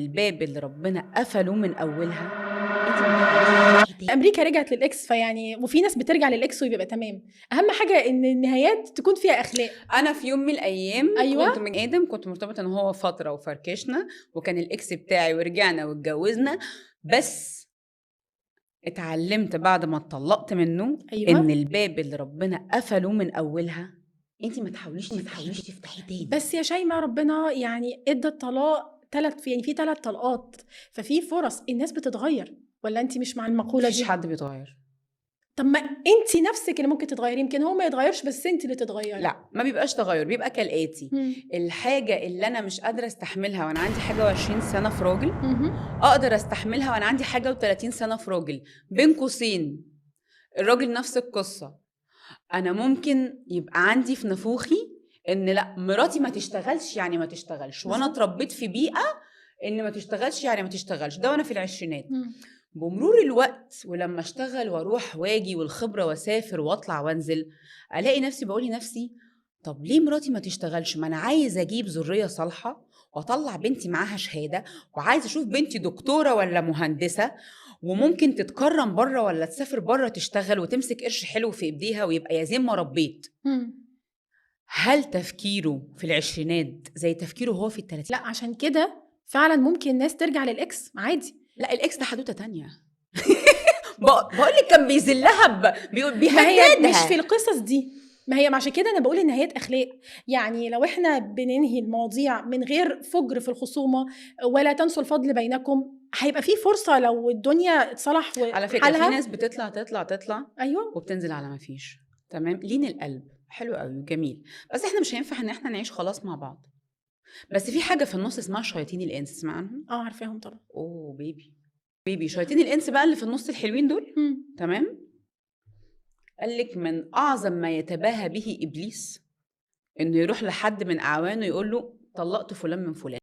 الباب اللي ربنا قفله من اولها انت امريكا رجعت للاكس، فيعني وفي ناس بترجع للاكس ويبقى تمام. اهم حاجه ان النهايات تكون فيها اخلاق. انا في يوم من الايام أيوة. كنت من ادم، كنت مرتبطه ان هو فتره وفركشنا وكان الاكس بتاعي ورجعنا واتجوزنا، بس اتعلمت بعد ما اتطلقت منه أيوة. ان الباب اللي ربنا قفله من اولها انت ما تحاوليش تفتحيه تاني. بس يا شيماء ربنا يعني ادى الطلاق يعني في 3 طلقات، ففي فرص الناس بتتغير، ولا انت مش مع المقوله مفيش دي؟ حد بيتغير. طب ما انت نفسك اللي ممكن تتغيري، يمكن هو ما يتغيرش بس انت اللي تتغيري. لا، ما بيبقاش تغير، بيبقى كالاتي. الحاجه اللي انا مش قادره استحملها وانا عندي حاجه و20 سنه في راجل اقدر استحملها وانا عندي حاجه و30 سنه في راجل. بين قوسين الراجل نفس القصه. انا ممكن يبقى عندي في نفوخي ان لا مراتي ما تشتغلش يعني ما تشتغلش، وانا اتربيت في بيئه ان ما تشتغلش يعني ما تشتغلش، ده وانا في العشرينات. بمرور الوقت ولما اشتغل واروح واجي والخبره واسافر واطلع وانزل الاقي نفسي بقول لنفسي طب ليه مراتي ما تشتغلش؟ ما انا عايز اجيب ذريه صالحه واطلع بنتي معاها شهاده، وعايز اشوف بنتي دكتوره ولا مهندسه وممكن تتكرم بره ولا تسافر بره تشتغل وتمسك قرش حلو في ايديها ويبقى يا زين ما ربيت. هل تفكيره في العشرينات زي تفكيره هو في الثلاثين؟ لا، عشان كده فعلا ممكن الناس ترجع للاكس عادي. لا، الاكس ده حدوته تانية. بقول لك كان بيذلها ما هي مش في بيهددها. القصص دي، ما هي عشان كده انا بقول النهايات اخلاق. يعني لو احنا بننهي المواضيع من غير فجر في الخصومه ولا تنسوا الفضل بينكم، هيبقى في فرصه لو الدنيا اتصلح على فكره وحالها. في ناس بتطلع ايوه، وبتنزل على ما فيش. تمام، لين القلب حلو قوي جميل، بس احنا مش هينفع ان احنا نعيش خلاص مع بعض. بس في حاجه في النص اسمها شياطين الانس، تسمع عنهم؟ عارفاهم طبعا. اوه بيبي شياطين الانس بقى اللي في النص الحلوين دول. تمام، قال لك من اعظم ما يتباهى به ابليس انه يروح لحد من اعوانه يقول له طلقت فلان من فلان.